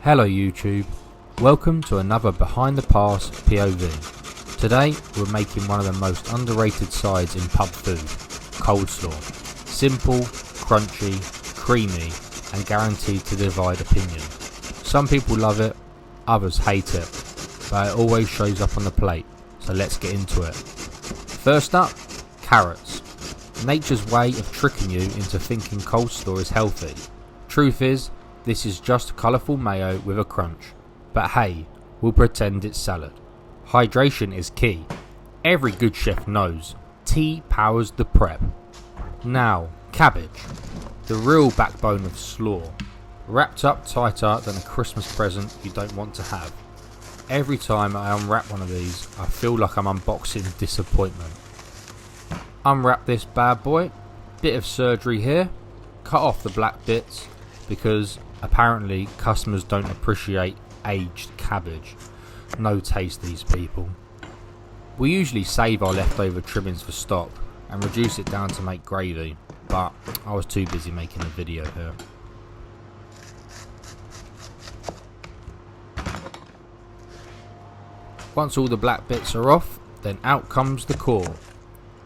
Hello YouTube, welcome to another behind the pass POV. Today we're making one of the most underrated sides in pub food, coleslaw. Simple, crunchy, creamy and guaranteed to divide opinion. Some people love it, others hate it, but it always shows up on the plate, so let's get into it. First up, carrots. Nature's way of tricking you into thinking coleslaw is healthy. Truth is, this is just colourful mayo with a crunch. But hey, we'll pretend it's salad. Hydration is key. Every good chef knows. Tea powers the prep. Now, cabbage. The real backbone of slaw. Wrapped up tighter than a Christmas present you don't want to have. Every time I unwrap one of these, I feel like I'm unboxing disappointment. Unwrap this bad boy. Bit of surgery here. Cut off the black bits because apparently customers don't appreciate aged cabbage. No taste, these people. We usually save our leftover trimmings for stock and reduce it down to make gravy, but I was too busy making a video here. Once all the black bits are off, then out comes the core.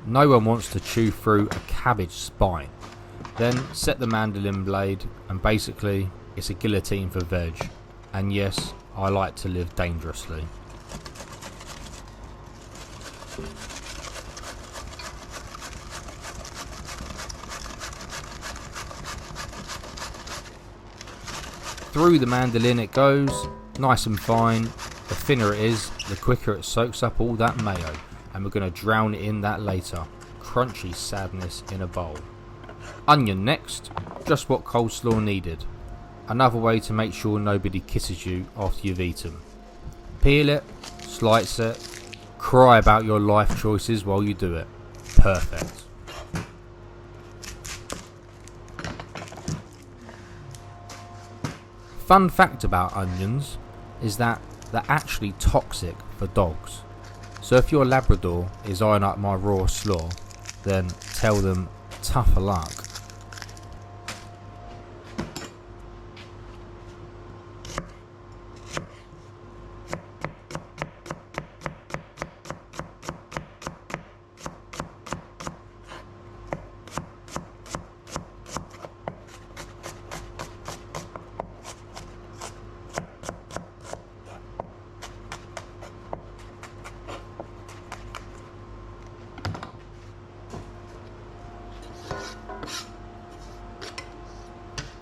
No one wants to chew through a cabbage spine. Then set the mandolin blade, and basically it's a guillotine for veg. And yes, I like to live dangerously. Through the mandolin it goes, nice and fine. The thinner it is, the quicker it soaks up all that mayo, and we're going to drown it in that later. Crunchy sadness in a bowl. Onion next, just what coleslaw needed. Another way to make sure nobody kisses you after you've eaten. Peel it, slice it, cry about your life choices while you do it. Perfect. Fun fact about onions is that they're actually toxic for dogs. So if your Labrador is eyeing up my raw slaw, then tell them tougher luck.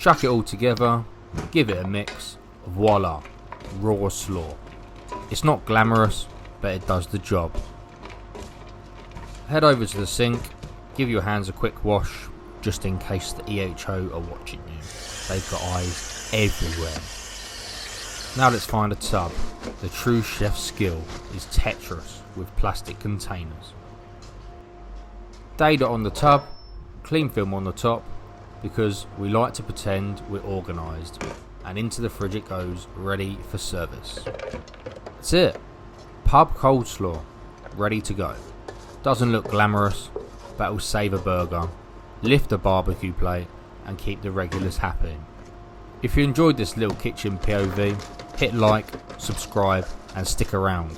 Chuck it all together, give it a mix, voila, raw slaw. It's not glamorous, but it does the job. Head over to the sink, give your hands a quick wash, just in case the EHO are watching you. They've got eyes everywhere. Now let's find a tub. The true chef's skill is Tetris with plastic containers. Data on the tub, clean film on the top, because we like to pretend we're organised, and into the fridge it goes, ready for service. That's it. Pub coleslaw, ready to go. Doesn't look glamorous, but will save a burger, lift a barbecue plate, and keep the regulars happy. If you enjoyed this little kitchen POV, hit like, subscribe, and stick around.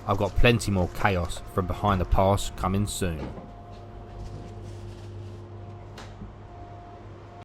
I've got plenty more chaos from behind the pass coming soon.